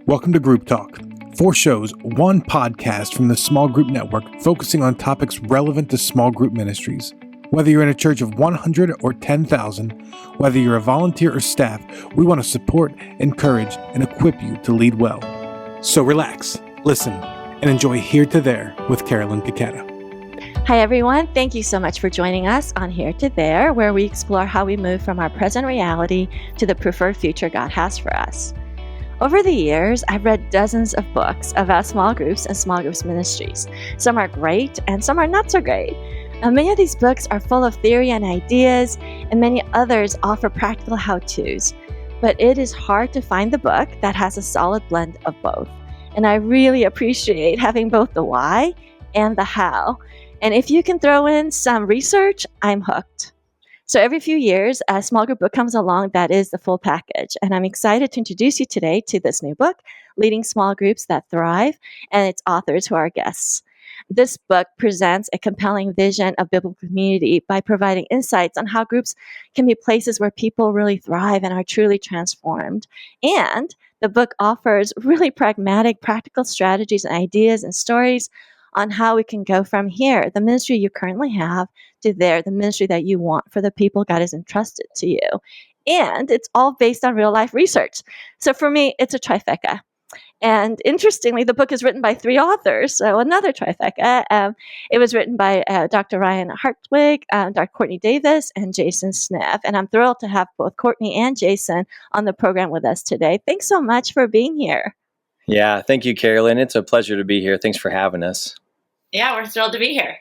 Welcome to Group Talk. 4 shows, 1 podcast from the Small Group Network focusing on topics relevant to small group ministries. Whether you're in a church of 100 or 10,000, whether you're a volunteer or staff, we want to support, encourage, and equip you to lead well. So relax, listen, and enjoy Here to There with Carolyn Picetta. Hi, everyone. Thank you so much for joining us on Here to There, where we explore how we move from our present reality to the preferred future God has for us. Over the years, I've read dozens of books about small groups and small groups ministries. Some are great and some are not so great. Many of these books are full of theory and ideas, and many others offer practical how-tos. But it is hard to find the book that has a solid blend of both. And I really appreciate having both the why and the how. And if you can throw in some research, I'm hooked. So every few years, a small group book comes along that is the full package. And I'm excited to introduce you today to this new book, Leading Small Groups That Thrive, and its authors who are our guests. This book presents a compelling vision of biblical community by providing insights on how groups can be places where people really thrive and are truly transformed. And the book offers really pragmatic, practical strategies and ideas and stories on how we can go from here, the ministry you currently have, to there, the ministry that you want for the people God has entrusted to you. And it's all based on real life research. So for me, it's a trifecta. And interestingly, the book is written by 3 authors, so another trifecta. It was written by Dr. Ryan Hartwig, Dr. Courtney Davis, and Jason Sniff. And I'm thrilled to have both Courtney and Jason on the program with us today. Thanks so much for being here. Yeah, thank you, Carolyn. It's a pleasure to be here. Thanks for having us. Yeah, we're thrilled to be here.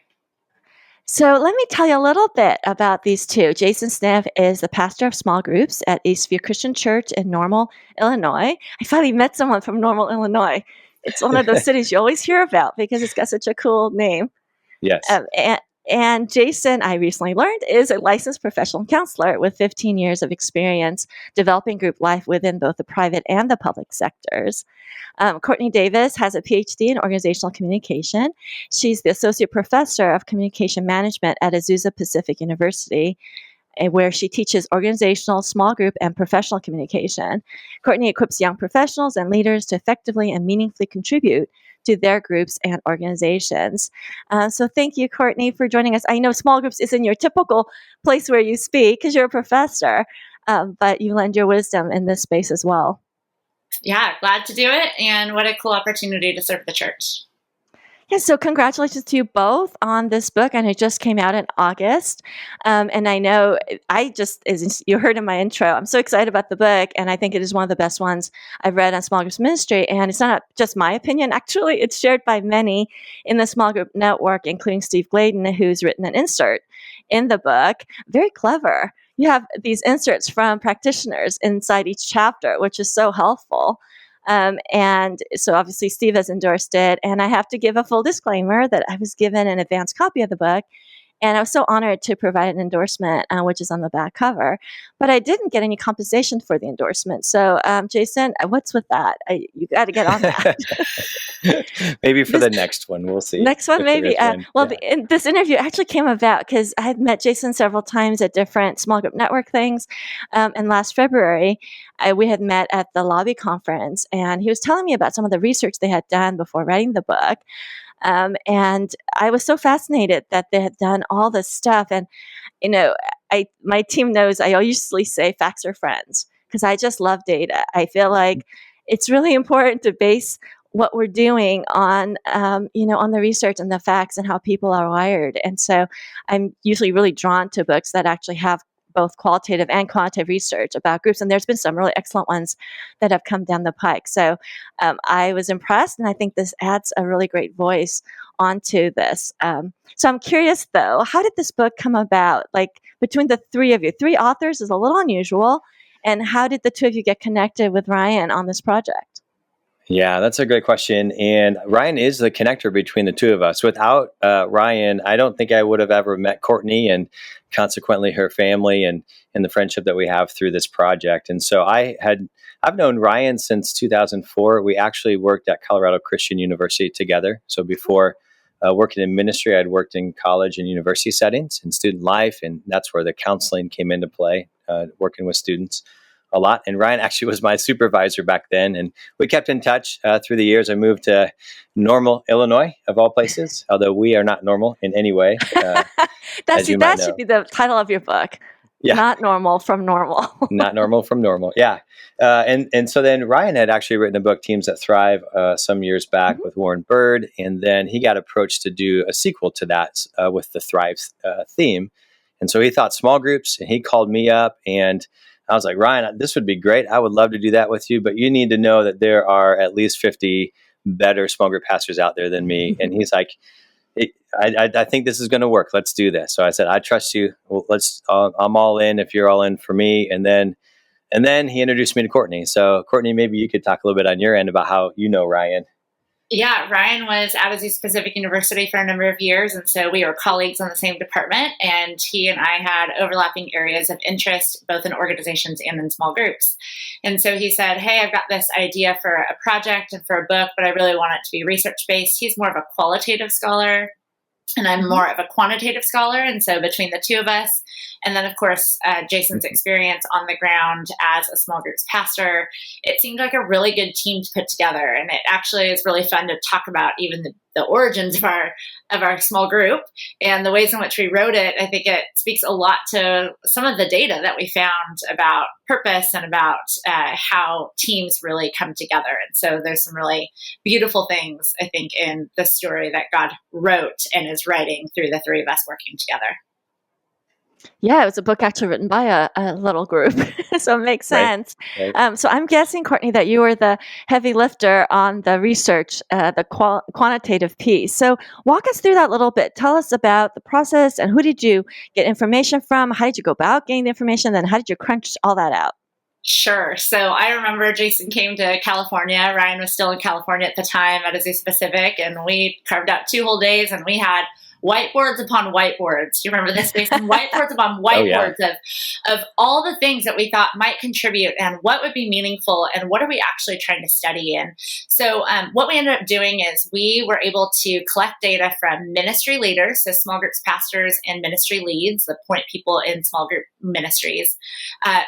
So let me tell you a little bit about these two. Jason Sniff is the pastor of small groups at Eastview Christian Church in Normal, Illinois. I finally met someone from Normal, Illinois. It's one of those cities you always hear about because it's got such a cool name. Yes. And Jason, I recently learned, is a licensed professional counselor with 15 years of experience developing group life within both the private and the public sectors. Courtney Davis has a PhD in organizational communication. She's the associate professor of communication management at Azusa Pacific University, where she teaches organizational, small group, and professional communication. Courtney equips young professionals and leaders to effectively and meaningfully contribute to their groups and organizations. So thank you, Courtney, for joining us. I know small groups isn't your typical place where you speak because you're a professor, but you lend your wisdom in this space as well. Yeah, glad to do it. And what a cool opportunity to serve the church. Yeah, so congratulations to you both on this book, and it just came out in August. And I know as you heard in my intro, I'm so excited about the book, and I think it is one of the best ones I've read on small groups ministry. And it's not just my opinion, actually, it's shared by many in the small group network, including Steve Gladen, who's written an insert in the book. Very clever. You have these inserts from practitioners inside each chapter, which is so helpful. And so obviously Steve has endorsed it, and I have to give a full disclaimer that I was given an advance copy of the book, and I was so honored to provide an endorsement, which is on the back cover, but I didn't get any compensation for the endorsement. So, Jason, what's with that? You got to get on that. Maybe for the next one, we'll see. Next one, maybe. This interview actually came about because I had met Jason several times at different small group network things. And last February, we had met at the lobby conference, and he was telling me about some of the research they had done before writing the book. And I was so fascinated that they had done all this stuff. And, my team knows I usually say facts are friends because I just love data. I feel like it's really important to base what we're doing on, on the research and the facts and how people are wired. And so I'm usually really drawn to books that actually have both qualitative and quantitative research about groups. And there's been some really excellent ones that have come down the pike. So I was impressed, and I think this adds a really great voice onto this. So I'm curious, though, how did this book come about? Like between the 3 of you, 3 authors is a little unusual. And how did the 2 of you get connected with Ryan on this project? Yeah, that's a great question. And Ryan is the connector between the 2 of us. Without Ryan, I don't think I would have ever met Courtney and consequently her family and the friendship that we have through this project. And so I've known Ryan since 2004. We actually worked at Colorado Christian University together. So before working in ministry, I'd worked in college and university settings and student life. And that's where the counseling came into play, working with students a lot. And Ryan actually was my supervisor back then. And we kept in touch through the years. I moved to Normal, Illinois, of all places, although we are not normal in any way, as you might That know. should be the title of your book. Yeah. Not normal from normal. Not normal from normal. Yeah. And so then Ryan had actually written a book, Teams That Thrive, some years back with Warren Bird. And then he got approached to do a sequel to that with the Thrive theme. And so he thought small groups, and he called me up, and I was like, Ryan, this would be great. I would love to do that with you, but you need to know that there are at least 50 better small group pastors out there than me. And he's like, I think this is going to work. Let's do this. So I said, I trust you. Well, I'm all in if you're all in for me. And then he introduced me to Courtney. So Courtney, maybe you could talk a little bit on your end about how you know Ryan. Yeah, Ryan was at Azusa Pacific University for a number of years, and so we were colleagues on the same department, and he and I had overlapping areas of interest, both in organizations and in small groups. And so he said, hey, I've got this idea for a project and for a book, but I really want it to be research-based. He's more of a qualitative scholar, and I'm more of a quantitative scholar. And so between the two of us, and then, of course, Jason's experience on the ground as a small groups pastor, it seemed like a really good team to put together. And it actually is really fun to talk about even the origins of our small group and the ways in which we wrote it. I think it speaks a lot to some of the data that we found about purpose and about how teams really come together. And so there's some really beautiful things, I think, in the story that God wrote and is writing through the three of us working together. Yeah, it was a book actually written by a little group, so it makes sense. Right. So I'm guessing, Courtney, that you were the heavy lifter on the research, the quantitative piece. So walk us through that a little bit. Tell us about the process and who did you get information from? How did you go about getting the information? Then how did you crunch all that out? Sure. So I remember Jason came to California. Ryan was still in California at the time at Azusa Pacific, and we carved out 2 whole days, and we had whiteboards upon whiteboards. Do you remember this, Jason? Whiteboards upon whiteboards of all the things that we thought might contribute and what would be meaningful and what are we actually trying to study in. So what we ended up doing is we were able to collect data from ministry leaders, so small groups pastors and ministry leads, the point people in small group ministries,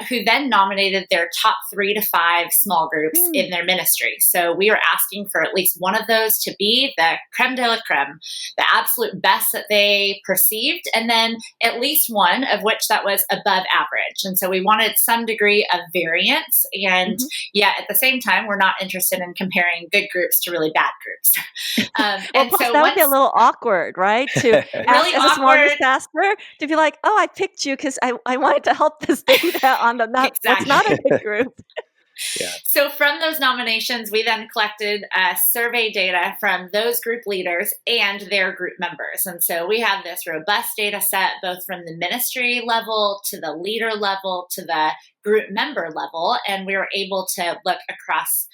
who then nominated their top 3 to 5 small groups in their ministry. So we were asking for at least one of those to be the creme de la creme, the absolute best that they perceived, and then at least one of which that was above average. And so we wanted some degree of variance, and yet at the same time, we're not interested in comparing good groups to really bad groups. And so that would be a little awkward, right? To really ask as a small group pastor to be like, oh, I picked you because I wanted to help this data on the not, exactly. What's not a good group. Yeah. So from those nominations, we then collected survey data from those group leaders and their group members. And so we have this robust data set, both from the ministry level to the leader level to the group member level. And we were able to look across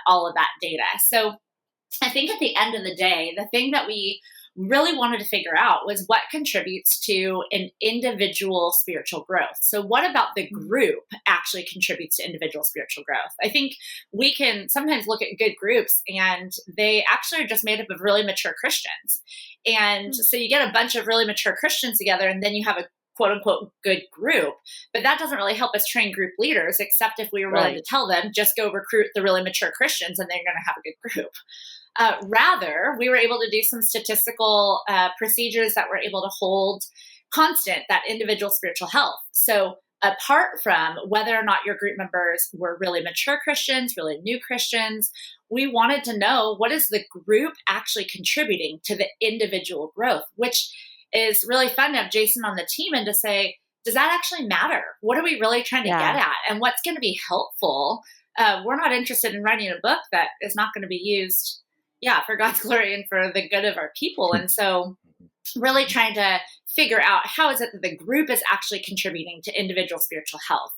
all of that data. So I think at the end of the day, the thing that we really wanted to figure out was what contributes to an individual spiritual growth. So what about the group actually contributes to individual spiritual growth? I think we can sometimes look at good groups and they actually are just made up of really mature Christians. And so you get a bunch of really mature Christians together and then you have a quote unquote good group, but that doesn't really help us train group leaders, except if we were willing to tell them, just go recruit the really mature Christians and they're going to have a good group. Rather, we were able to do some statistical procedures that were able to hold constant that individual spiritual health. So apart from whether or not your group members were really mature Christians, really new Christians, we wanted to know what is the group actually contributing to the individual growth, which is really fun to have Jason on the team and to say, does that actually matter? What are we really trying to get at? And what's going to be helpful? We're not interested in writing a book that is not going to be used for God's glory and for the good of our people. And so really trying to figure out how is it that the group is actually contributing to individual spiritual health.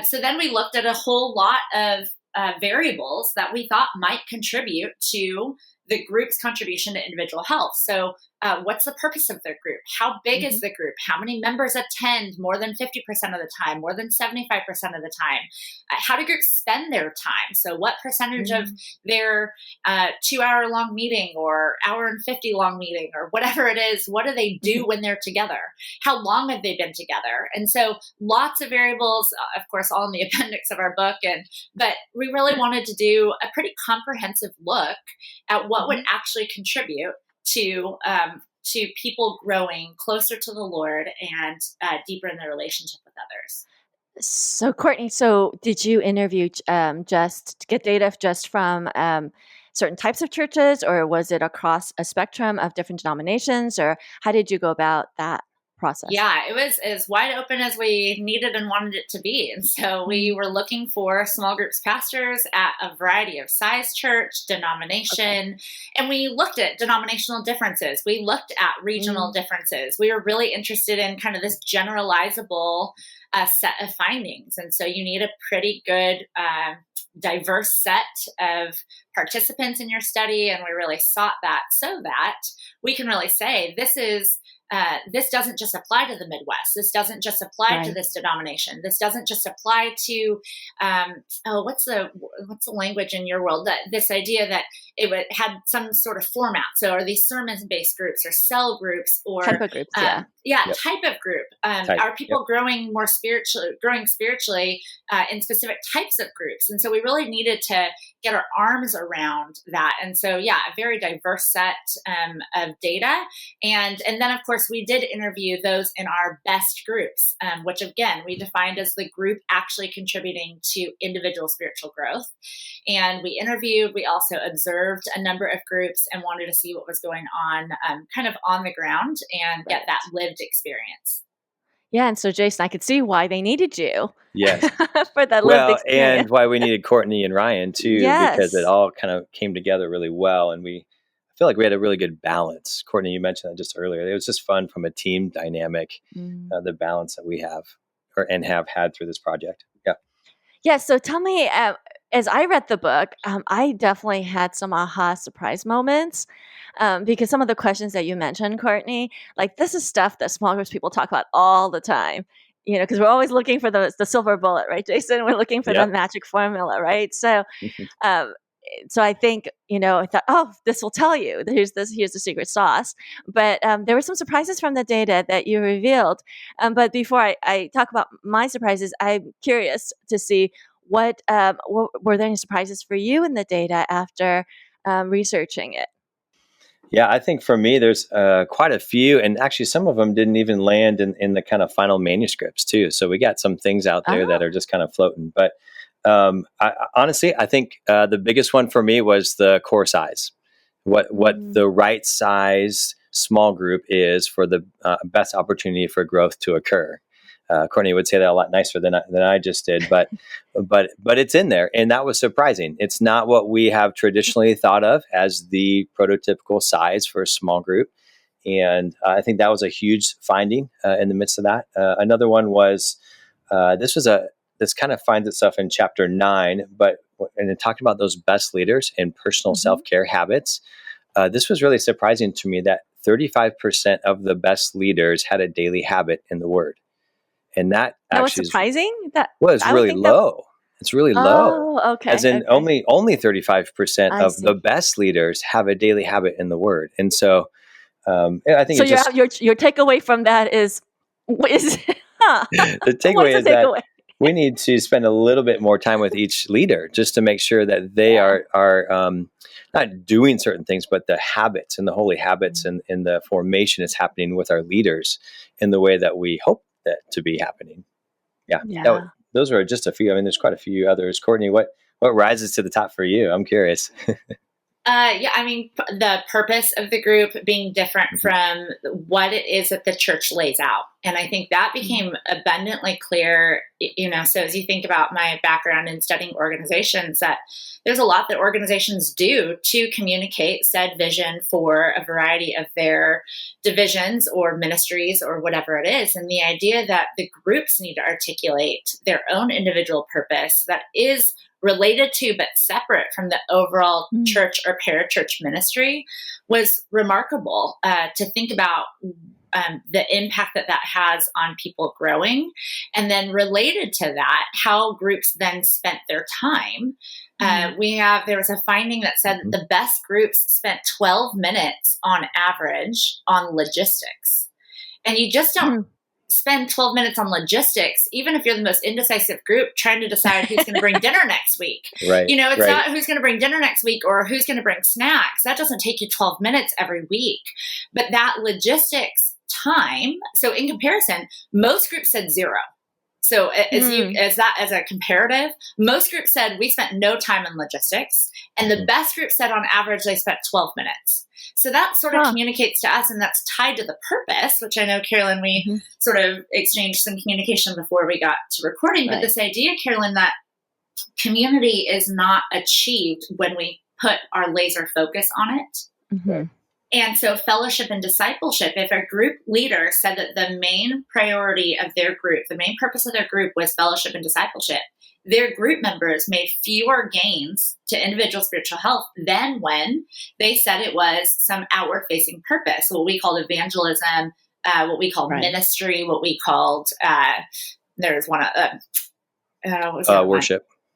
So then we looked at a whole lot of variables that we thought might contribute to the group's contribution to individual health. So what's the purpose of their group? How big is the group? How many members attend more than 50% of the time, more than 75% of the time? How do groups spend their time? So what percentage of their 2-hour long meeting or hour and 50 long meeting or whatever it is, what do they do when they're together? How long have they been together? And so lots of variables, of course, all in the appendix of our book. But we really wanted to do a pretty comprehensive look at what would actually contribute to people growing closer to the Lord and deeper in their relationship with others. So, Courtney, did you interview just to get data just from certain types of churches, or was it across a spectrum of different denominations, or how did you go about that process? Yeah, it was as wide open as we needed and wanted it to be. And so we were looking for small groups pastors at a variety of size, church, denomination, and we looked at denominational differences. We looked at regional differences. We were really interested in kind of this generalizable set of findings. And so you need a pretty good diverse set of participants in your study. And we really sought that so that we can really say this doesn't just apply to the Midwest. This doesn't just apply to this denomination. This doesn't just apply to what's the language in your world? This idea that had some sort of format. So are these sermon-based groups or cell groups or type of groups? Type of group. Are people growing spiritually in specific types of groups? And so we really needed to get our arms around that. And so a very diverse set of data, and then of course we did interview those in our best groups, which again we defined as the group actually contributing to individual spiritual growth. And we also observed a number of groups and wanted to see what was going on kind of on the ground and get that lived experience. Yeah, and so Jason, I could see why they needed you. Yes. For that lived experience. And why we needed Courtney and Ryan too, because it all kind of came together really well. And I feel like we had a really good balance. Courtney, you mentioned that just earlier. It was just fun from a team dynamic, the balance that we have and have had through this project. Yeah. Yeah. So tell me, as I read the book, I definitely had some aha surprise moments because some of the questions that you mentioned, Courtney, like this is stuff that small groups people talk about all the time, because we're always looking for the silver bullet, right, Jason? We're looking for the magic formula, right? So, so I think, I thought, this will tell you. Here's the secret sauce. But there were some surprises from the data that you revealed. But before I talk about my surprises, I'm curious to see what were there any surprises for you in the data after researching it? Yeah, I think for me, there's quite a few, and actually some of them didn't even land in the kind of final manuscripts too. So we got some things out there that are just kind of floating. But honestly, I think the biggest one for me was the core size. What the right size small group is for the best opportunity for growth to occur. Courtney would say that a lot nicer than I just did, but it's in there, and that was surprising. It's not what we have traditionally thought of as the prototypical size for a small group, and I think that was a huge finding in the midst of that. Another one was this kind of finds itself in chapter 9, and it talked about those best leaders and personal self-care habits. This was really surprising to me that 35% of the best leaders had a daily habit in the Word. And that was surprising. It's really low. It's really low. Oh, okay. As in only 35% of the best leaders have a daily habit in the Word. And so I think your takeaway from that is the takeaway is that we need to spend a little bit more time with each leader just to make sure that they are not doing certain things, but the habits and the holy habits and the formation is happening with our leaders in the way that we hope that to be happening. Those are just a few. I mean, there's quite a few others. Courtney, what rises to the top for you? I'm curious. I mean, the purpose of the group being different from what it is that the church lays out. And I think that became abundantly clear, so as you think about my background in studying organizations, that there's a lot that organizations do to communicate said vision for a variety of their divisions or ministries or whatever it is. And the idea that the groups need to articulate their own individual purpose that is related to but separate from the overall church or parachurch ministry was remarkable to think about. The impact that has on people growing. And then related to that, how groups then spent their time. There was a finding that said that the best groups spent 12 minutes on average on logistics. And you just don't spend 12 minutes on logistics, even if you're the most indecisive group trying to decide who's going to bring dinner next week. Right. It's not who's going to bring dinner next week or who's going to bring snacks. That doesn't take you 12 minutes every week. But that logistics time. So in comparison, most groups said 0. So as a comparative, most groups said we spent no time in logistics, and the best group said on average they spent 12 minutes. So that sort of communicates to us, and that's tied to the purpose, which I know, Carolyn, we sort of exchanged some communication before we got to recording. But this idea, Carolyn, that community is not achieved when we put our laser focus on it. And so fellowship and discipleship, if a group leader said that the main priority of their group, the main purpose of their group was fellowship and discipleship, their group members made fewer gains to individual spiritual health than when they said it was some outward-facing purpose, what we called evangelism, what we called ministry, what we called, there's one,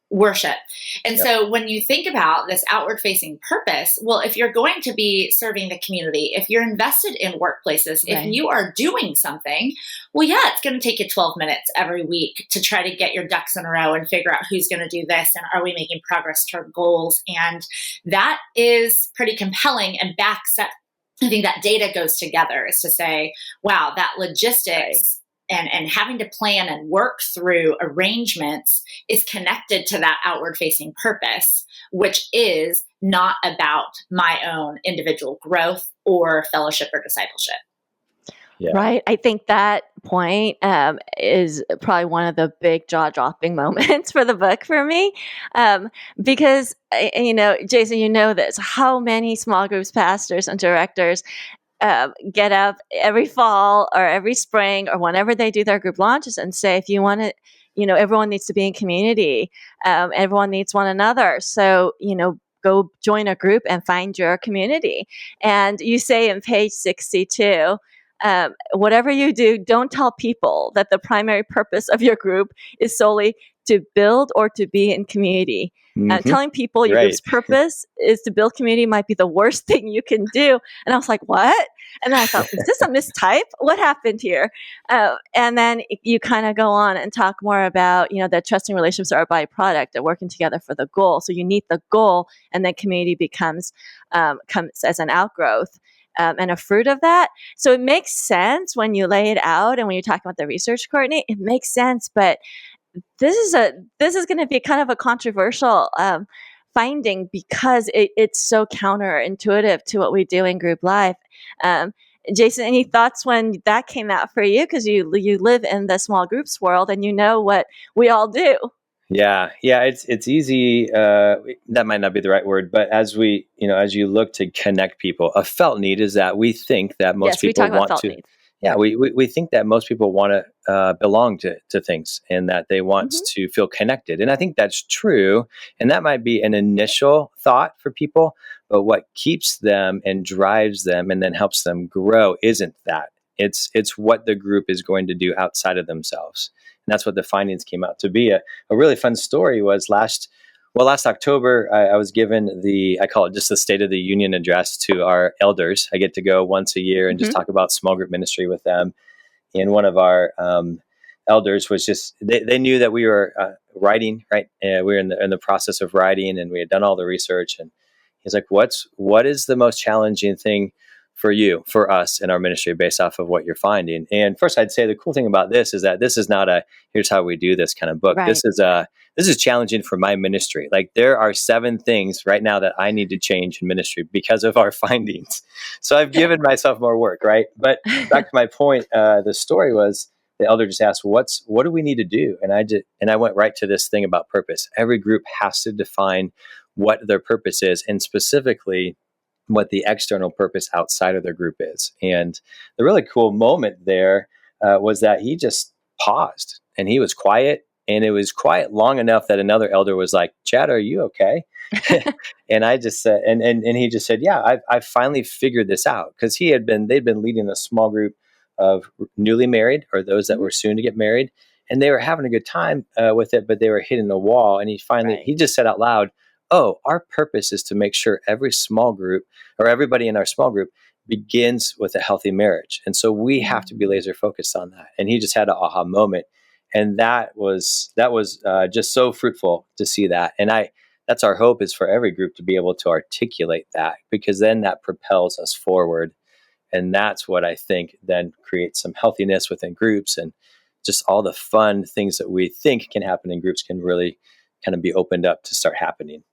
worship. And so when you think about this outward facing purpose, well, if you're going to be serving the community, if you're invested in workplaces, if you are doing something, well, yeah, it's going to take you 12 minutes every week to try to get your ducks in a row and figure out who's going to do this and are we making progress toward goals. And that is pretty compelling and backs up. I think that data goes together is to say, wow, that logistics and having to plan and work through arrangements is connected to that outward facing purpose, which is not about my own individual growth or fellowship or discipleship. Yeah. Right. I think that point is probably one of the big jaw-dropping moments for the book for me, because, Jason, you know this, how many small groups pastors and directors get up every fall or every spring or whenever they do their group launches and say, if you want to, everyone needs to be in community. Everyone needs one another. So, go join a group and find your community. And you say in page 62, whatever you do, don't tell people that the primary purpose of your group is solely to build or to be in community. Telling people your group's purpose is to build community might be the worst thing you can do. And I was like, what? And I thought, is this a mistype? What happened here? And then you kind of go on and talk more about, that trusting relationships are a byproduct of working together for the goal. So you need the goal, and then community comes as an outgrowth. And a fruit of that. So it makes sense when you lay it out, and when you're talking about the research, Courtney, it makes sense. But this is going to be kind of a controversial finding because it's so counterintuitive to what we do in group life. Jason, any thoughts when that came out for you? Because you live in the small groups world and you know what we all do. Yeah. It's easy. That might not be the right word, but as you look to connect people, a felt need is that we think that most people want to. Needs. Yeah, we think that most people want to belong to things and that they want to feel connected, and I think that's true. And that might be an initial thought for people, but what keeps them and drives them and then helps them grow isn't that. It's what the group is going to do outside of themselves. And that's what the findings came out to be. A really fun story was last October, I was given I call it just the State of the Union address to our elders. I get to go once a year and just talk about small group ministry with them. And one of our elders was they knew that we were writing, right? We were in the process of writing, and we had done all the research. And he's like, what is the most challenging thing for you, for us in our ministry based off of what you're finding. And first, I'd say the cool thing about this is that this is not a here's how we do this kind of book. Right. This is challenging for my ministry. Like, there are 7 things right now that I need to change in ministry because of our findings. So I've given myself more work, right? But back to my point, the story was the elder just asked, what do we need to do? And I went right to this thing about purpose. Every group has to define what their purpose is, and specifically what the external purpose outside of their group is. And the really cool moment there was that he just paused and he was quiet, and it was quiet long enough that another elder was like, "Chad, are you okay?" And I just said, and he just said, "Yeah, I've finally figured this out," because they'd been leading a small group of newly married or those that were soon to get married, and they were having a good time with it, but they were hitting a wall. And he just said out loud, "Oh, our purpose is to make sure every small group or everybody in our small group begins with a healthy marriage. And so we have to be laser focused on that." And he just had an aha moment. And that was just so fruitful to see that. And that's our hope, is for every group to be able to articulate that, because then that propels us forward. And that's what I think then creates some healthiness within groups, and just all the fun things that we think can happen in groups can really kind of be opened up to start happening.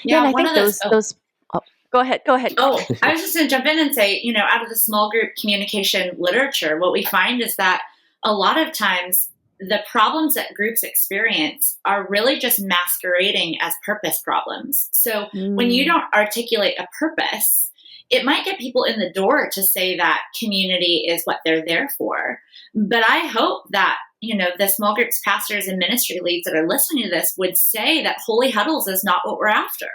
Yeah, and I think those. Oh, go ahead. Oh, I was just going to jump in and say, out of the small group communication literature, what we find is that a lot of times the problems that groups experience are really just masquerading as purpose problems. So when you don't articulate a purpose, it might get people in the door to say that community is what they're there for. But I hope that, the small groups pastors and ministry leads that are listening to this would say that Holy Huddles is not what we're after.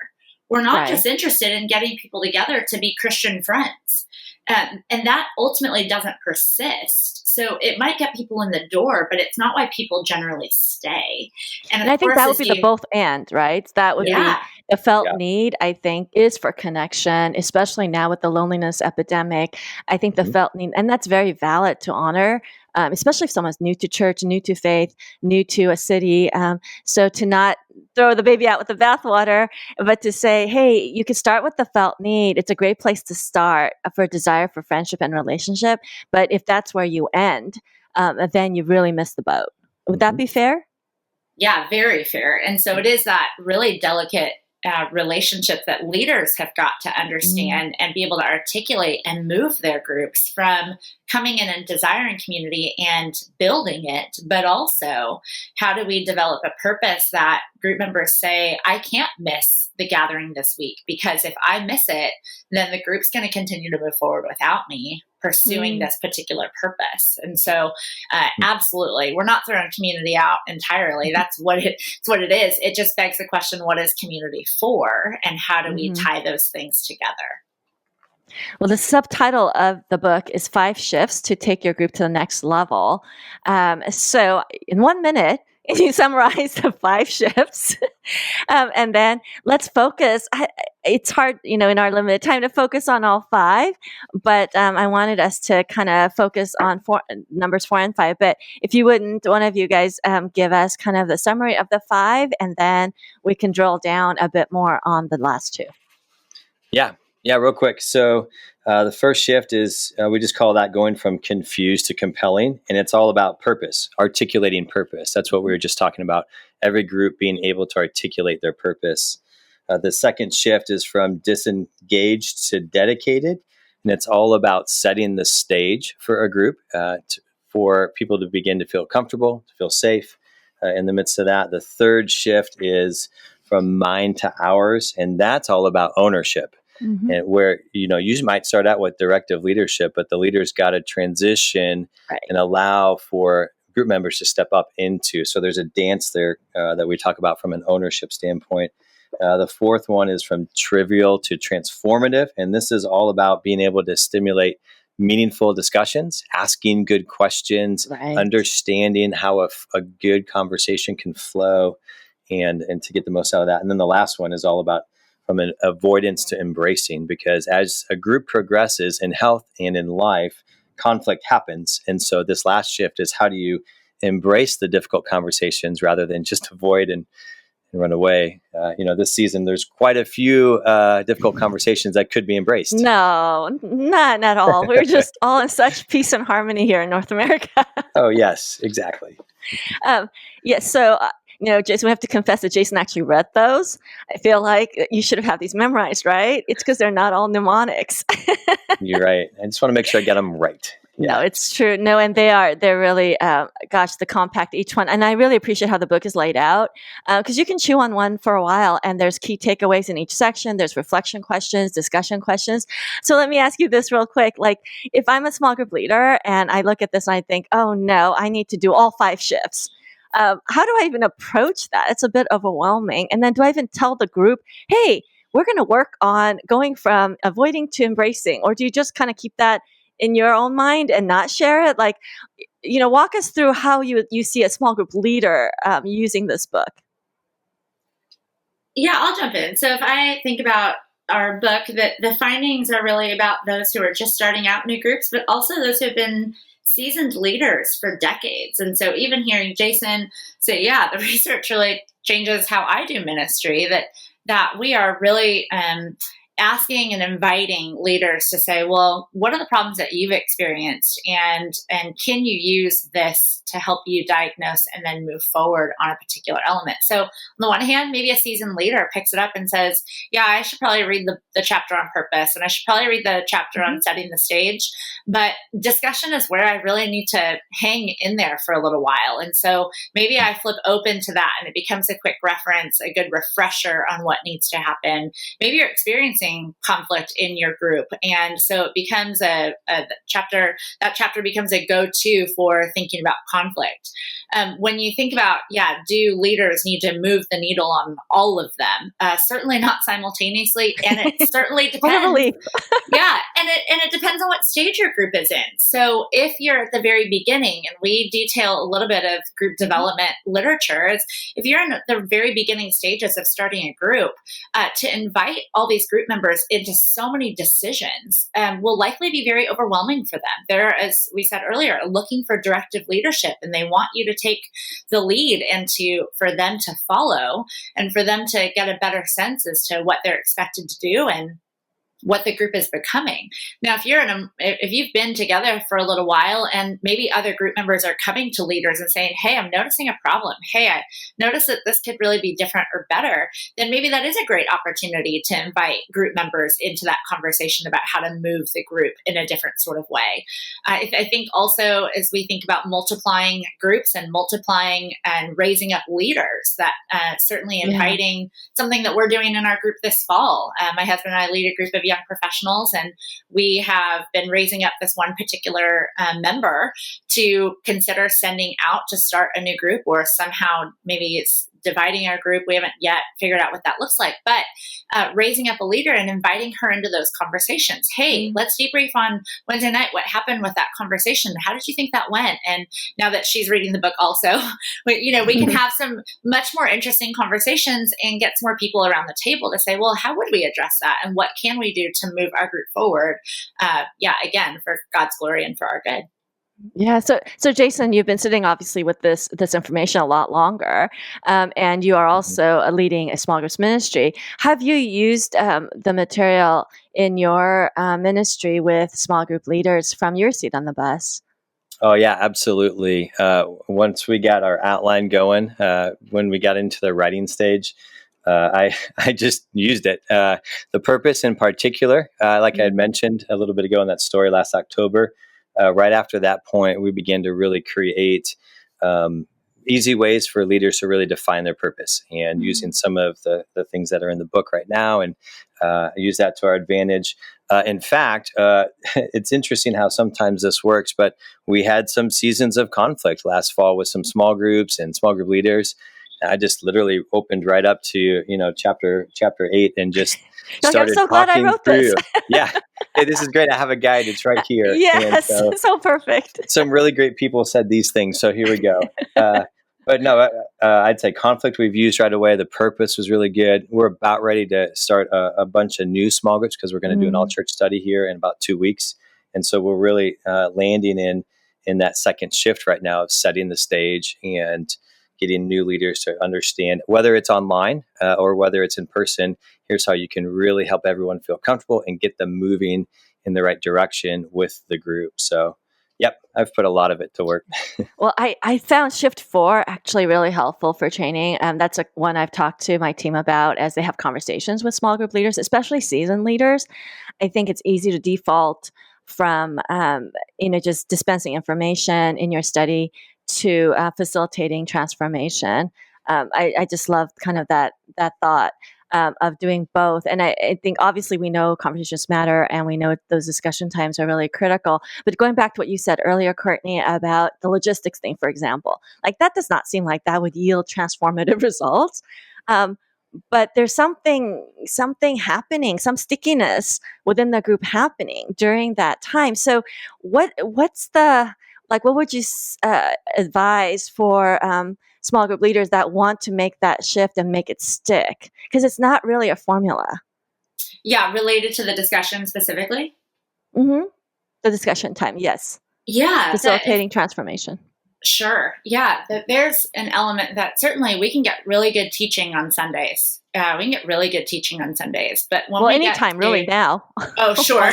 We're not just interested in getting people together to be Christian friends. And that ultimately doesn't persist. So it might get people in the door, but it's not why people generally stay. And I think that would be the both and, right? That would be the felt need, I think, is for connection, especially now with the loneliness epidemic. I think the felt need, and that's very valid to honor, especially if someone's new to church, new to faith, new to a city. So to not throw the baby out with the bathwater, but to say, hey, you can start with the felt need. It's a great place to start for desire for friendship and relationship. But if that's where you end, then you really miss the boat. Would that be fair? Yeah, very fair. And so it is that really delicate relationship that leaders have got to understand and be able to articulate and move their groups from coming in and desiring community and building it, but also how do we develop a purpose that group members say, I can't miss the gathering this week, because if I miss it, then the group's going to continue to move forward without me pursuing this particular purpose. And so absolutely, we're not throwing community out entirely. That's what it is. It just begs the question, what is community for, and how do we tie those things together? Well, the subtitle of the book is 5 Shifts to Take Your Group to the Next Level. So in 1 minute, you summarize the 5 shifts, and then let's focus. It's hard, in our limited time to focus on all 5, but I wanted us to kind of focus on numbers 4 and 5. But if you wouldn't, one of you guys give us kind of the summary of the 5, and then we can drill down a bit more on the last 2. Yeah, real quick. So the first shift is, we just call that going from confused to compelling. And it's all about purpose, articulating purpose. That's what we were just talking about. Every group being able to articulate their purpose. The second shift is from disengaged to dedicated. And it's all about setting the stage for a group, for people to begin to feel comfortable, to feel safe in the midst of that. The third shift is from mine to ours. And that's all about ownership. And where, you might start out with directive leadership, but the leader's got to transition and allow for group members to step up into. So there's a dance there that we talk about from an ownership standpoint. The fourth one is from trivial to transformative. And this is all about being able to stimulate meaningful discussions, asking good questions, understanding how a good conversation can flow, and to get the most out of that. And then the last one is all about from an avoidance to embracing, because as a group progresses in health and in life, conflict happens. And so this last shift is, how do you embrace the difficult conversations rather than just avoid and run away. This season, there's quite a few difficult conversations that could be embraced. No, not at all. We're just all in such peace and harmony here in North America. Oh, yes, exactly. Yes. So, Jason, we have to confess that Jason actually read those. I feel like you should have had these memorized, right? It's because they're not all mnemonics. You're right. I just want to make sure I get them right. No, it's true. No, and they're really, the compact, each one. And I really appreciate how the book is laid out, because you can chew on one for a while and there's key takeaways in each section. There's reflection questions, discussion questions. So let me ask you this real quick. Like, if I'm a small group leader and I look at this and I think, oh no, I need to do all 5 shifts. How do I even approach that? It's a bit overwhelming. And then do I even tell the group, hey, we're going to work on going from avoiding to embracing? Or do you just kind of keep that in your own mind and not share it? Like, walk us through how you see a small group leader using this book. Yeah, I'll jump in. So if I think about our book, the findings are really about those who are just starting out new groups, but also those who have been seasoned leaders for decades. And so even hearing Jason say, yeah, the research really changes how I do ministry, that we are really asking and inviting leaders to say, well, what are the problems that you've experienced? And can you use this to help you diagnose and then move forward on a particular element? So on the one hand, maybe a seasoned leader picks it up and says, yeah, I should probably read the chapter on purpose, and I should probably read the chapter on setting the stage. But discussion is where I really need to hang in there for a little while. And so maybe I flip open to that and it becomes a quick reference, a good refresher on what needs to happen. Maybe you're experiencing conflict in your group, and so it becomes that chapter becomes a go-to for thinking about conflict. When you think about, do leaders need to move the needle on all of them? Certainly not simultaneously, and it certainly depends. And it depends on what stage your group is in. So if you're at the very beginning, and we detail a little bit of group development literature, if you're in the very beginning stages of starting a group, to invite all these group members into so many decisions will likely be very overwhelming for them. They're, as we said earlier, looking for directive leadership, and they want you to take the lead and for them to follow, and for them to get a better sense as to what they're expected to do and what the group is becoming. Now, if you've been together for a little while and maybe other group members are coming to leaders and saying, hey, I'm noticing a problem. Hey, I notice that this could really be different or better, then maybe that is a great opportunity to invite group members into that conversation about how to move the group in a different sort of way. I think also, as we think about multiplying groups and multiplying and raising up leaders, that certainly inviting something that we're doing in our group this fall. My husband and I lead a group of young professionals, and we have been raising up this one particular member to consider sending out to start a new group, or somehow maybe it's dividing our group. We haven't yet figured out what that looks like, but raising up a leader and inviting her into those conversations. Hey, let's debrief on Wednesday night. What happened with that conversation? How did you think that went? And now that she's reading the book also, we can have some much more interesting conversations and get some more people around the table to say, well, how would we address that? And what can we do to move our group forward? Again, for God's glory and for our good. Yeah. So Jason, you've been sitting obviously with this information a lot longer, and you are also leading a small groups ministry. Have you used the material in your ministry with small group leaders from your seat on the bus? Oh yeah, absolutely. Once we got our outline going, when we got into the writing stage, I just used it. The purpose in particular, like I had mentioned a little bit ago in that story last October. Right after that point, we began to really create easy ways for leaders to really define their purpose, and using some of the things that are in the book right now, and use that to our advantage. In fact, it's interesting how sometimes this works, but we had some seasons of conflict last fall with some small groups and small group leaders. I just literally opened right up to, chapter 8 and just started I'm so glad I wrote through. this. Yeah. Hey, this is great. I have a guide. It's right here. Yes. So perfect. Some really great people said these things. So here we go. But no, I'd say conflict we've used right away. The purpose was really good. We're about ready to start a bunch of new small groups, because we're going to do an all church study here in about 2 weeks. And so we're really landing in that second shift right now of setting the stage and getting new leaders to understand, whether it's online or whether it's in person, here's how you can really help everyone feel comfortable and get them moving in the right direction with the group. So, yep, I've put a lot of it to work. Well, I found Shift 4 actually really helpful for training. That's one I've talked to my team about as they have conversations with small group leaders, especially seasoned leaders. I think it's easy to default from, just dispensing information in your study to facilitating transformation. I just love kind of that thought of doing both. And I think obviously we know conversations matter and we know those discussion times are really critical. But going back to what you said earlier, Courtney, about the logistics thing, for example, like that does not seem like that would yield transformative results. But there's something happening, some stickiness within the group happening during that time. So what would you advise for small group leaders that want to make that shift and make it stick? Because it's not really a formula. Yeah, related to the discussion specifically? Mm-hmm. The discussion time, yes. Yeah. Facilitating transformation. Sure. Yeah. There's an element that certainly we can get really good teaching on Sundays. We can get really good teaching on Sundays. But anytime really now. Oh, sure.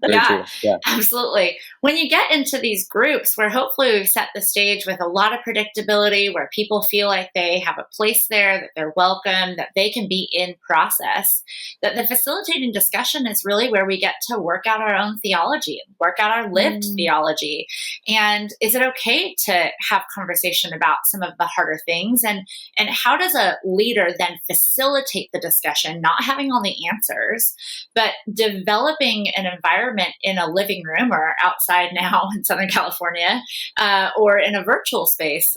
Yeah, absolutely. When you get into these groups where hopefully we've set the stage with a lot of predictability, where people feel like they have a place there, that they're welcome, that they can be in process, that the facilitating discussion is really where we get to work out our own theology and work out our lived theology. And is it okay to have conversation about some of the harder things? And how does a leader then facilitate the discussion, not having all the answers, but developing an environment in a living room or outside now in Southern California or in a virtual space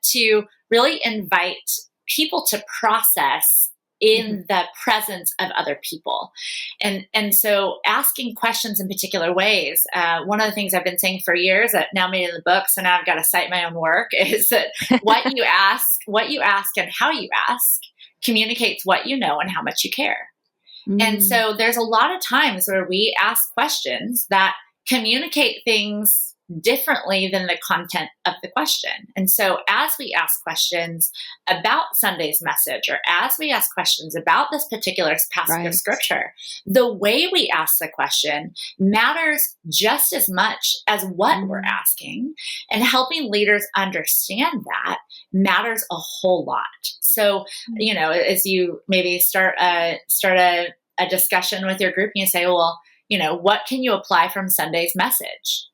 to really invite people to process in the presence of other people. And so asking questions in particular ways, one of the things I've been saying for years that now made it in the book, so now I've got to cite my own work, is that what you ask and how you ask communicates what you know and how much you care. And so there's a lot of times where we ask questions that communicate things differently than the content of the question. And so as we ask questions about Sunday's message, or as we ask questions about this particular passage of scripture, the way we ask the question matters just as much as what we're asking. And helping leaders understand that matters a whole lot. So, as you maybe start a discussion with your group and you say, well, what can you apply from Sunday's message?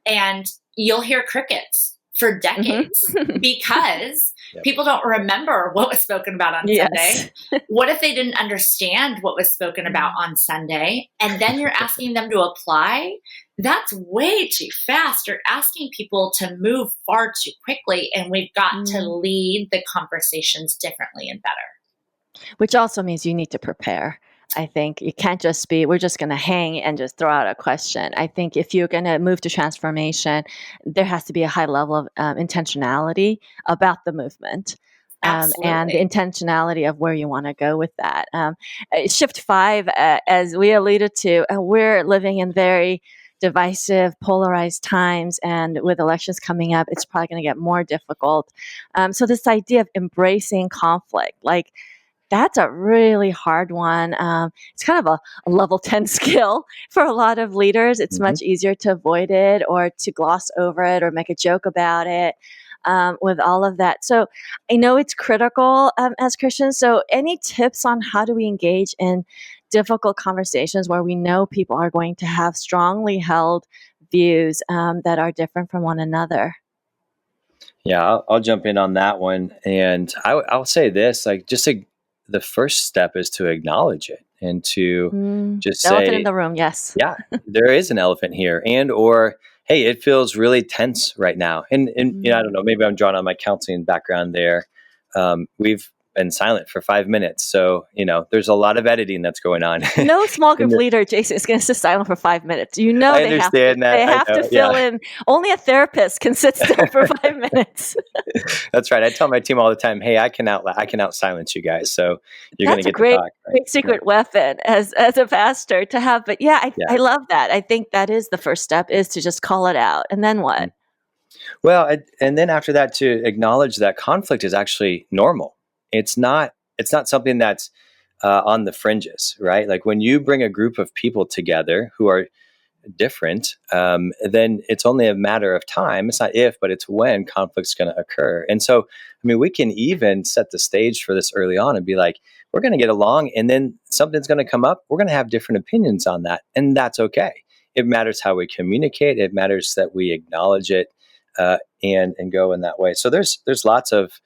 And you'll hear crickets for decades because people don't remember what was spoken about on Sunday. What if they didn't understand what was spoken about on Sunday? And then you're asking them to apply? That's way too fast. You're asking people to move far too quickly, and we've got to lead the conversations differently and better. Which also means you need to prepare. I think you can't just we're just going to hang and just throw out a question. I think if you're going to move to transformation, there has to be a high level of intentionality about the movement. And the intentionality of where you want to go with that. Shift 5, as we alluded to, we're living in very divisive, polarized times, and with elections coming up, it's probably going to get more difficult. So this idea of embracing conflict, that's a really hard one. It's kind of a level 10 skill for a lot of leaders. It's much easier to avoid it or to gloss over it or make a joke about it with all of that. So I know it's critical as Christians. So any tips on how do we engage in difficult conversations where we know people are going to have strongly held views that are different from one another? Yeah, I'll jump in on that one. And I'll say this, the first step is to acknowledge it and to just say, elephant in the room. Yes. Yeah, there is an elephant here, or, hey, it feels really tense right now. And I don't know, maybe I'm drawing on my counseling background there. We've been silent for 5 minutes. So, there's a lot of editing that's going on. No small group leader, Jason, is going to sit silent for 5 minutes. They have to fill in. Only a therapist can sit still for 5 minutes. That's right. I tell my team all the time, hey, I can out silence you guys. So you're going to get to talk. Right? Great secret weapon as a pastor to have. But I love that. I think that is the first step, is to just call it out. And then what? Well, and then after that, to acknowledge that conflict is actually normal. It's not something that's on the fringes, right? Like when you bring a group of people together who are different, then it's only a matter of time. It's not if, but it's when conflict's going to occur. And so, I mean, we can even set the stage for this early on and be like, we're going to get along, and then something's going to come up. We're going to have different opinions on that, and that's okay. It matters how we communicate. It matters that we acknowledge it and go in that way. So there's lots of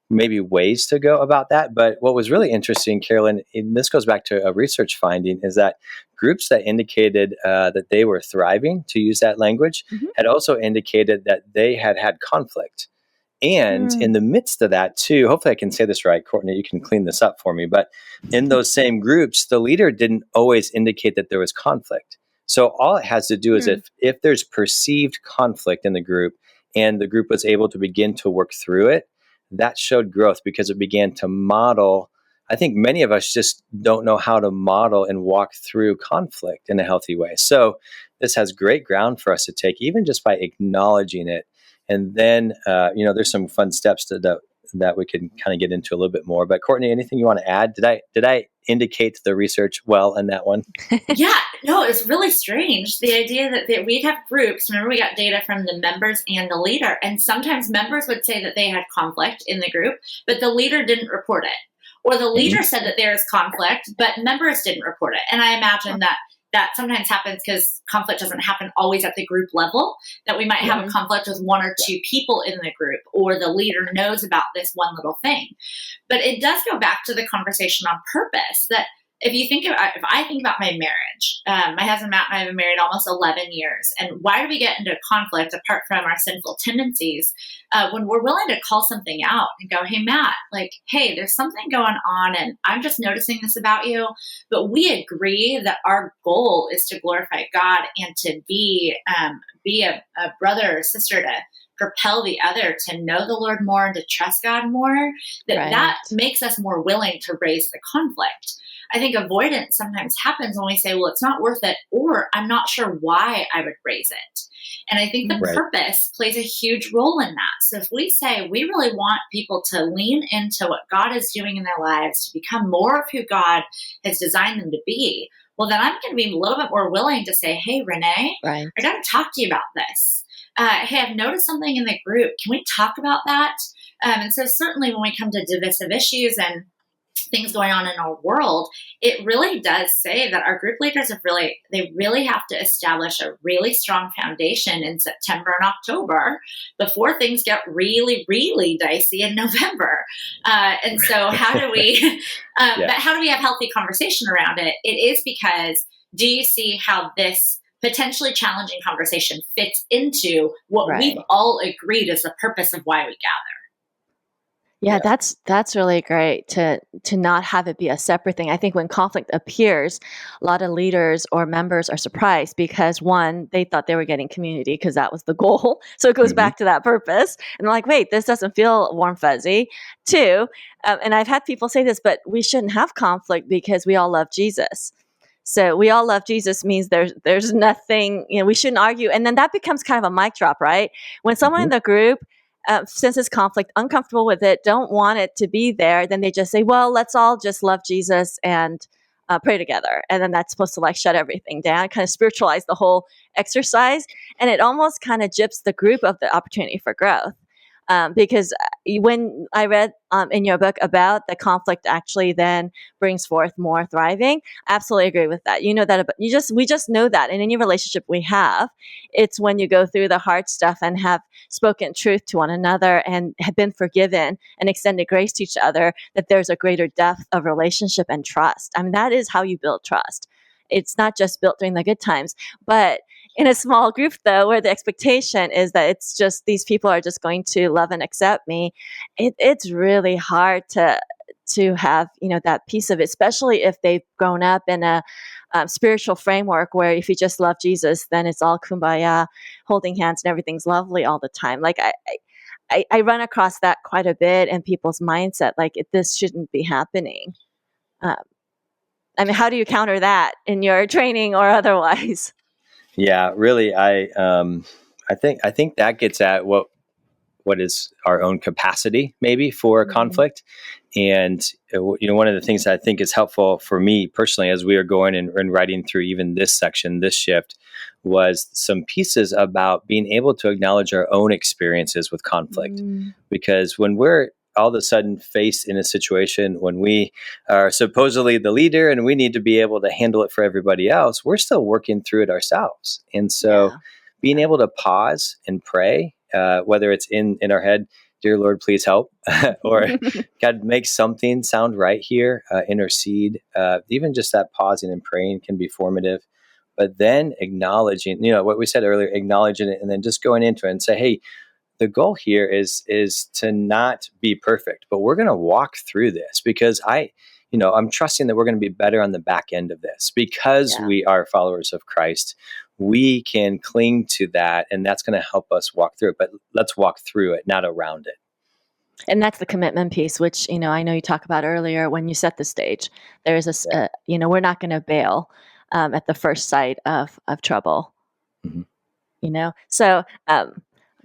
maybe ways to go about that. But what was really interesting, Carolyn, and this goes back to a research finding, is that groups that indicated that they were thriving, to use that language, had also indicated that they had had conflict. And in the midst of that, too, hopefully I can say this right, Courtney, you can clean this up for me. But in those same groups, the leader didn't always indicate that there was conflict. So all it has to do is if there's perceived conflict in the group and the group was able to begin to work through it, that showed growth because it began to model. I think many of us just don't know how to model and walk through conflict in a healthy way. So this has great ground for us to take, even just by acknowledging it. And then, there's some fun steps that we can kind of get into a little bit more. But Courtney, anything you want to add? Did I indicate the research well in that one? Yeah, no, it's really strange. The idea that we'd have groups. Remember, we got data from the members and the leader. And sometimes members would say that they had conflict in the group, but the leader didn't report it. Or the leader said that there is conflict, but members didn't report it. And I imagine that sometimes happens because conflict doesn't happen always at the group level, that we might have a conflict with one or two people in the group, or the leader knows about this one little thing. But it does go back to the conversation on purpose, that if I think about my marriage, my husband Matt and I have been married almost 11 years. And why do we get into conflict apart from our sinful tendencies? When we're willing to call something out and go, hey, Matt, hey, there's something going on and I'm just noticing this about you. But we agree that our goal is to glorify God and to be a brother or sister to propel the other to know the Lord more and to trust God more, that makes us more willing to raise the conflict. I think avoidance sometimes happens when we say, well, it's not worth it, or I'm not sure why I would raise it. And I think the purpose plays a huge role in that. So if we say we really want people to lean into what God is doing in their lives, to become more of who God has designed them to be, well, then I'm going to be a little bit more willing to say, hey, Renee, I got to talk to you about this. Hey, I've noticed something in the group. Can we talk about that? And so certainly when we come to divisive issues and things going on in our world, it really does say that our group leaders really have to establish a really strong foundation in September and October before things get really, really dicey in November. And so how do we, but how do we have healthy conversation around it? It is because, do you see how this potentially challenging conversation fits into what we've all agreed is the purpose of why we gather? Yeah, that's really great to not have it be a separate thing. I think when conflict appears, a lot of leaders or members are surprised because, one, they thought they were getting community because that was the goal. So it goes back to that purpose. And they're like, wait, this doesn't feel warm, fuzzy. Two, and I've had people say this, but we shouldn't have conflict because we all love Jesus. So we all love Jesus means there's nothing, we shouldn't argue. And then that becomes kind of a mic drop, right? When someone in the group senses conflict, uncomfortable with it, don't want it to be there, then they just say, well, let's all just love Jesus and pray together. And then that's supposed to shut everything down, kind of spiritualize the whole exercise. And it almost kind of gyps the group of the opportunity for growth. Because when I read in your book about the conflict actually then brings forth more thriving, I absolutely agree with that. You know that we just know that in any relationship we have, it's when you go through the hard stuff and have spoken truth to one another and have been forgiven and extended grace to each other, that there's a greater depth of relationship and trust. I mean, that is how you build trust. It's not just built during the good times, but in a small group, though, where the expectation is that it's just these people are just going to love and accept me, it's really hard to have that piece of it, especially if they've grown up in a spiritual framework where if you just love Jesus, then it's all kumbaya, holding hands, and everything's lovely all the time. I run across that quite a bit in people's mindset, this shouldn't be happening. I mean, how do you counter that in your training or otherwise? Yeah, really, I I think that gets at what is our own capacity maybe for conflict. And one of the things that I think is helpful for me personally as we are going and writing through even this section, this shift, was some pieces about being able to acknowledge our own experiences with conflict. Because when we're all of a sudden faced in a situation when we are supposedly the leader and we need to be able to handle it for everybody else, we're still working through it ourselves. And so being able to pause and pray, whether it's in our head, dear Lord, please help, or God, make something sound right here, intercede. Even just that pausing and praying can be formative. But then acknowledging, what we said earlier, acknowledging it and then just going into it and say, hey, the goal here is to not be perfect, but we're going to walk through this because I'm trusting that we're going to be better on the back end of this because we are followers of Christ. We can cling to that, and that's going to help us walk through it. But let's walk through it, not around it. And that's the commitment piece, which, I know you talked about earlier when you set the stage. There's we're not going to bail at the first sight of trouble, So,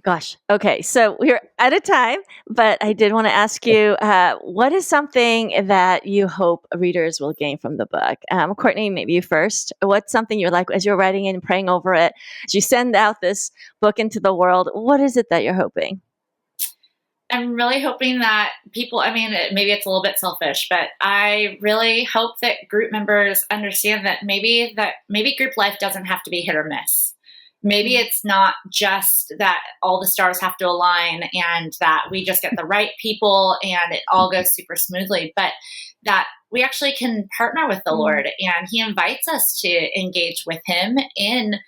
gosh. Okay. So we're out of time, but I did want to ask you, what is something that you hope readers will gain from the book? Courtney, maybe you first. What's something you're like, as you're writing and praying over it, as you send out this book into the world, what is it that you're hoping? I'm really hoping that people, maybe it's a little bit selfish, but I really hope that group members understand that maybe group life doesn't have to be hit or miss. Maybe it's not just that all the stars have to align and that we just get the right people and it all goes super smoothly, but that we actually can partner with the Lord, and He invites us to engage with Him in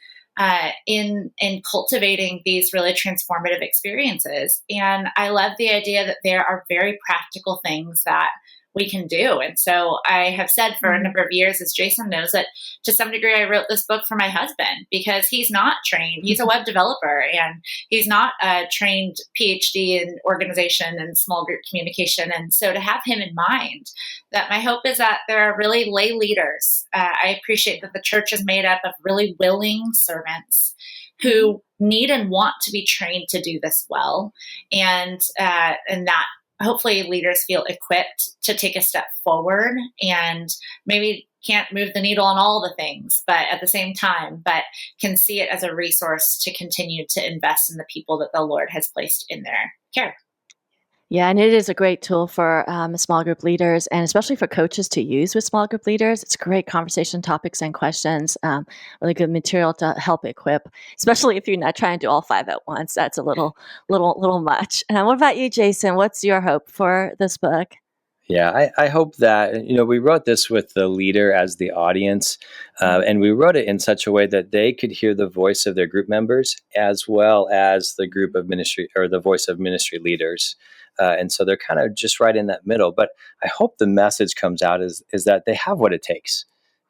cultivating these really transformative experiences. And I love the idea that there are very practical things that we can do. And so I have said for a number of years, as Jason knows, that to some degree I wrote this book for my husband because he's not trained. He's a web developer and he's not a trained PhD in organization and small group communication. And so to have him in mind, that my hope is that there are really lay leaders. I appreciate that the church is made up of really willing servants who need and want to be trained to do this well. And that hopefully leaders feel equipped to take a step forward and maybe can't move the needle on all the things, but at the same time, but can see it as a resource to continue to invest in the people that the Lord has placed in their care. Yeah, and it is a great tool for small group leaders and especially for coaches to use with small group leaders. It's great conversation topics and questions, really good material to help equip, especially if you're not trying to do all 5 at once. That's a little much. What about you, Jason? What's your hope for this book? Yeah, I hope that, we wrote this with the leader as the audience, and we wrote it in such a way that they could hear the voice of their group members as well as the group of ministry or the voice of ministry leaders. And so they're kind of just right in that middle. But I hope the message comes out is that they have what it takes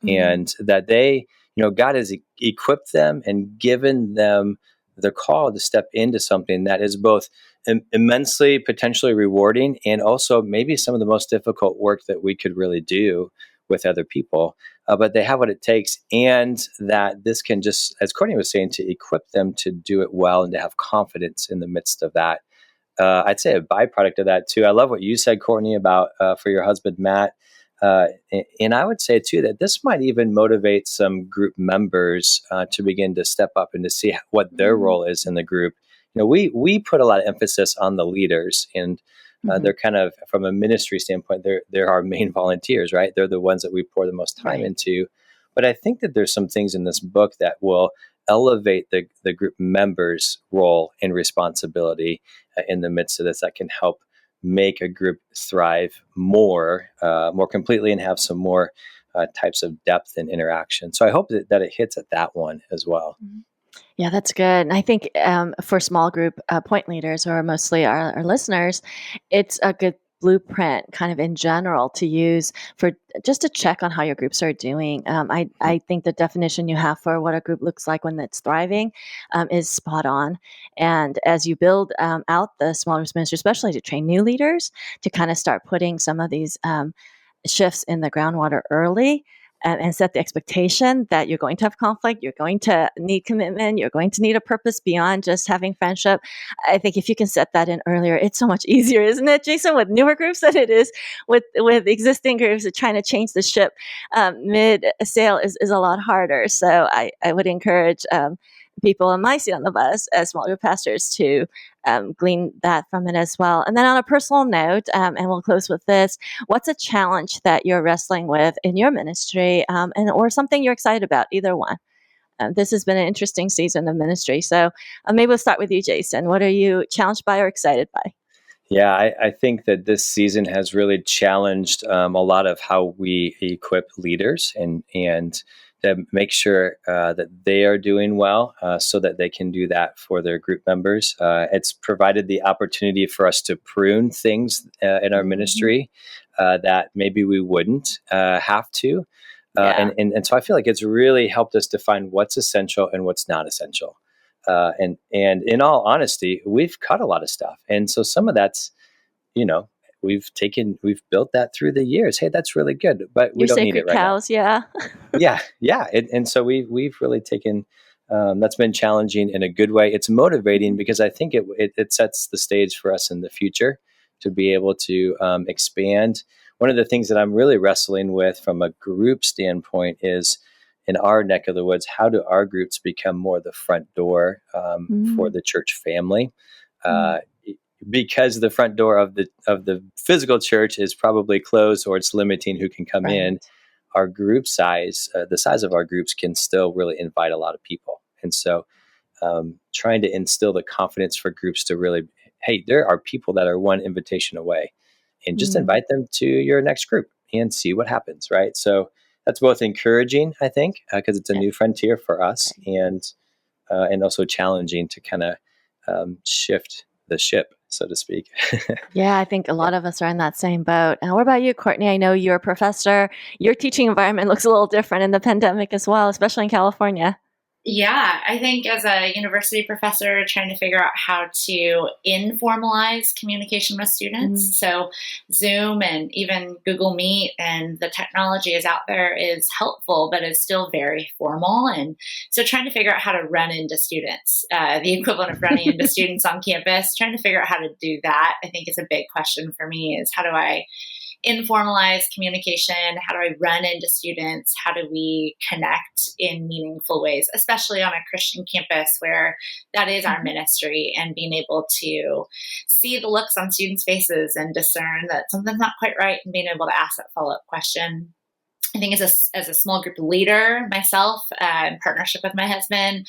and that they, God has equipped them and given them the call to step into something that is both immensely potentially rewarding and also maybe some of the most difficult work that we could really do with other people. But they have what it takes, and that this can just, as Courtney was saying, to equip them to do it well and to have confidence in the midst of that. I'd say a byproduct of that too. I love what you said, Courtney, about for your husband, Matt. And I would say too, that this might even motivate some group members to begin to step up and to see what their role is in the group. We put a lot of emphasis on the leaders, and they're kind of, from a ministry standpoint, they're our main volunteers, right? They're the ones that we pour the most time into. But I think that there's some things in this book that will elevate the group members' role and responsibility in the midst of this, that can help make a group thrive more completely and have some more types of depth and interaction. So I hope that it hits at that one as well. Yeah, that's good. And I think for small group point leaders, or mostly our listeners, it's a good blueprint kind of in general to use for just to check on how your groups are doing. I think the definition you have for what a group looks like when it's thriving is spot on. And as you build out the small groups ministry, especially to train new leaders, to kind of start putting some of these shifts in the groundwater early, and set the expectation that you're going to have conflict, you're going to need commitment, you're going to need a purpose beyond just having friendship. I think if you can set that in earlier, it's so much easier, isn't it, Jason, with newer groups than it is with existing groups. Trying to change the ship mid-sail is a lot harder. So I would encourage people in my seat on the bus as small group pastors to glean that from it as well. And then on a personal note, and we'll close with this, what's a challenge that you're wrestling with in your ministry and or something you're excited about, either one? This has been an interesting season of ministry. So maybe we'll start with you, Jason. What are you challenged by or excited by? Yeah, I think that this season has really challenged a lot of how we equip leaders and to make sure that they are doing well so that they can do that for their group members. It's provided the opportunity for us to prune things in our ministry that maybe we wouldn't have to. And so I feel like it's really helped us define what's essential and what's not essential. And in all honesty, we've cut a lot of stuff. And so some of that's, we've built that through the years. Hey, that's really good, but we don't need it right cows, now. Yeah. And so we've really taken, that's been challenging in a good way. It's motivating because I think it sets the stage for us in the future to be able to expand. One of the things that I'm really wrestling with from a group standpoint is, in our neck of the woods, how do our groups become more the front door for the church family? Because the front door of the physical church is probably closed or it's limiting who can come in. Our group size, the size of our groups, can still really invite a lot of people. And so trying to instill the confidence for groups to really, hey, there are people that are one invitation away, and just invite them to your next group and see what happens, right? So that's both encouraging, I think, because it's a new frontier for us, and also challenging to kind of shift the ship, so to speak. Yeah, I think a lot of us are in that same boat. And what about you, Courtney? I know you're a professor. Your teaching environment looks a little different in the pandemic as well, especially in California. Yeah, I think as a university professor, trying to figure out how to informalize communication with students. So Zoom and even Google Meet and the technology is out there is helpful, but it's still very formal. And so trying to figure out how to run into students, the equivalent of running into students on campus, trying to figure out how to do that, I think is a big question for me, is how do I informalize communication? How do I run into students? How do we connect in meaningful ways, especially on a Christian campus where that is our ministry, and being able to see the looks on students' faces and discern that something's not quite right, and being able to ask that follow-up question. I think as a small group leader myself, in partnership with my husband,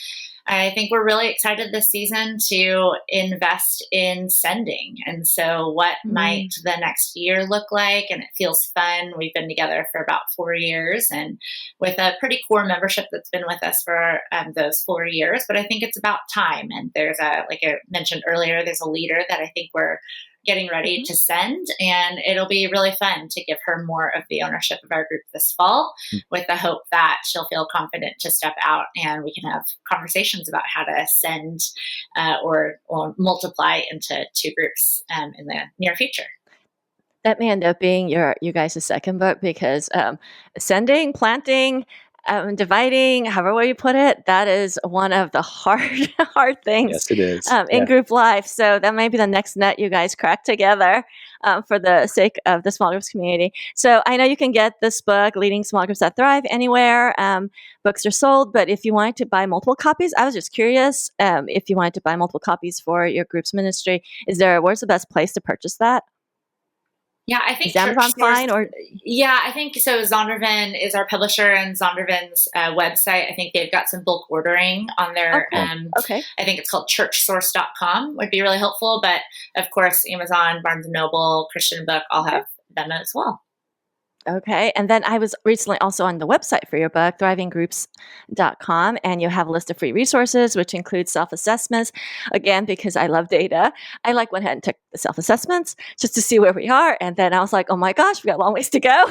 I think we're really excited this season to invest in sending. And so what might the next year look like? And it feels fun. We've been together for about 4 years, and with a pretty core membership that's been with us for those 4 years. But I think it's about time. And there's like I mentioned earlier, there's a leader that I think we're getting ready to send, and it'll be really fun to give her more of the ownership of our group this fall, with the hope that she'll feel confident to step out and we can have conversations about how to send or multiply into 2 groups in the near future. That may end up being you guys' second book, because sending, planting, dividing, however you put it, that is one of the hard things. Yes, it is. In group life. So that might be the next net you guys crack together for the sake of the small groups community. So I know you can get this book, Leading Small Groups That Thrive, anywhere books are sold. But if you wanted to buy multiple copies, I was just curious if you wanted to buy multiple copies for your group's ministry, where's the best place to purchase that? Yeah, I think Amazon fine, or I think so. Zondervan is our publisher, and Zondervan's website, I think they've got some bulk ordering on their. Okay. I think it's called churchsource.com would be really helpful. But of course, Amazon, Barnes and Noble, Christian Book all have them as well. Okay. And then I was recently also on the website for your book, thrivinggroups.com, and you have a list of free resources, which includes self-assessments. Again, because I love data, I went ahead and took the self-assessments just to see where we are. And then I was like, oh my gosh, we got a long ways to go.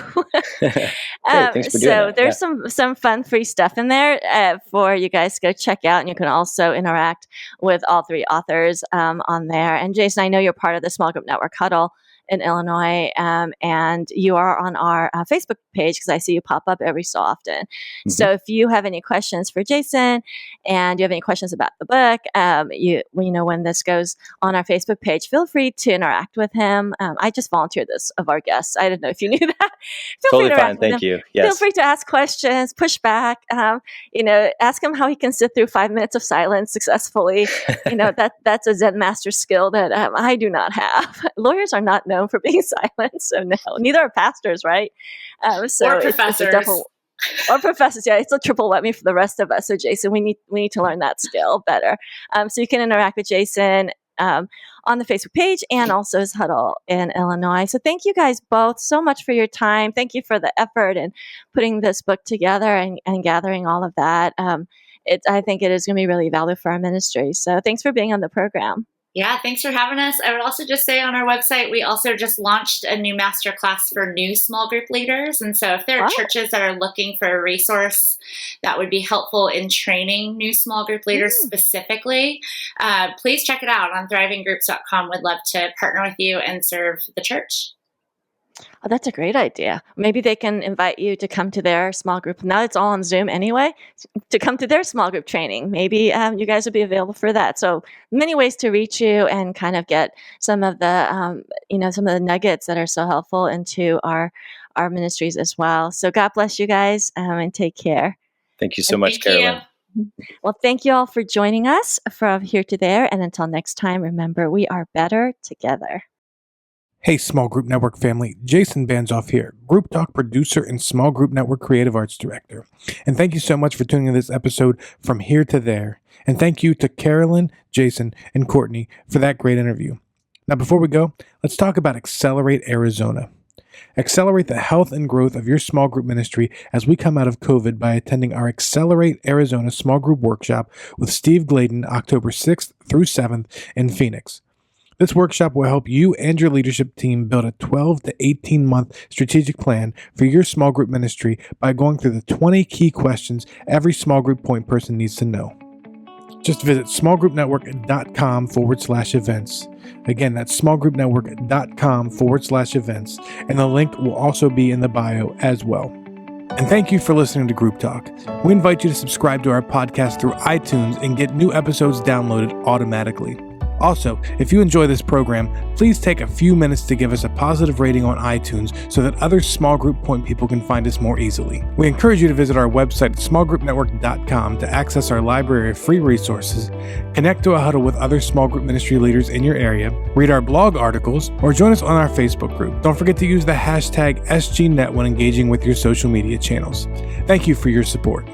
Thanks for doing that. There's some fun free stuff in there for you guys to go check out. And you can also interact with all 3 authors on there. And Jason, I know you're part of the Small Group Network Huddle in Illinois, and you are on our Facebook page because I see you pop up every so often. Mm-hmm. So if you have any questions for Jason and you have any questions about the book, when this goes on our Facebook page, feel free to interact with him. I just volunteered this of our guests. I didn't know if you knew that. Totally fine. Thank you. Yes. Feel free to ask questions, push back, ask him how he can sit through 5 minutes of silence successfully. That's a Zen master skill that I do not have. Lawyers are not known for being silent, so no, neither are pastors, right? Or professors. Or professors, yeah, it's a triple whammy for the rest of us. So Jason, we need to learn that skill better. So you can interact with Jason on the Facebook page and also his huddle in Illinois. So thank you guys both so much for your time. Thank you for the effort in putting this book together and gathering all of that. I think it is going to be really valuable for our ministry. So thanks for being on the program. Yeah, thanks for having us. I would also just say on our website, we also just launched a new masterclass for new small group leaders. And so if there are churches that are looking for a resource that would be helpful in training new small group leaders specifically, please check it out on thrivinggroups.com. We'd love to partner with you and serve the church. Oh, that's a great idea. Maybe they can invite you to come to their small group. Now it's all on Zoom anyway, to come to their small group training. Maybe you guys will be available for that. So many ways to reach you and kind of get some of the, some of the nuggets that are so helpful into our ministries as well. So God bless you guys and take care. Thank you so much, Carolyn. Well, thank you all for joining us from Here to There. And until next time, remember, we are better together. Hey, Small Group Network family, Jason Banzoff here, Group Talk producer and Small Group Network creative arts director. And thank you so much for tuning in this episode from Here to There. And thank you to Carolyn, Jason, and Courtney for that great interview. Now, before we go, let's talk about Accelerate Arizona. Accelerate the health and growth of your small group ministry as we come out of COVID by attending our Accelerate Arizona Small Group Workshop with Steve Gladen, October 6th through 7th in Phoenix. This workshop will help you and your leadership team build a 12 to 18-month strategic plan for your small group ministry by going through the 20 key questions every small group point person needs to know. Just visit smallgroupnetwork.com/events. Again, that's smallgroupnetwork.com/events, and the link will also be in the bio as well. And thank you for listening to Group Talk. We invite you to subscribe to our podcast through iTunes and get new episodes downloaded automatically. Also, if you enjoy this program, please take a few minutes to give us a positive rating on iTunes so that other small group point people can find us more easily. We encourage you to visit our website at smallgroupnetwork.com to access our library of free resources, connect to a huddle with other small group ministry leaders in your area, read our blog articles, or join us on our Facebook group. Don't forget to use the hashtag SGNet when engaging with your social media channels. Thank you for your support.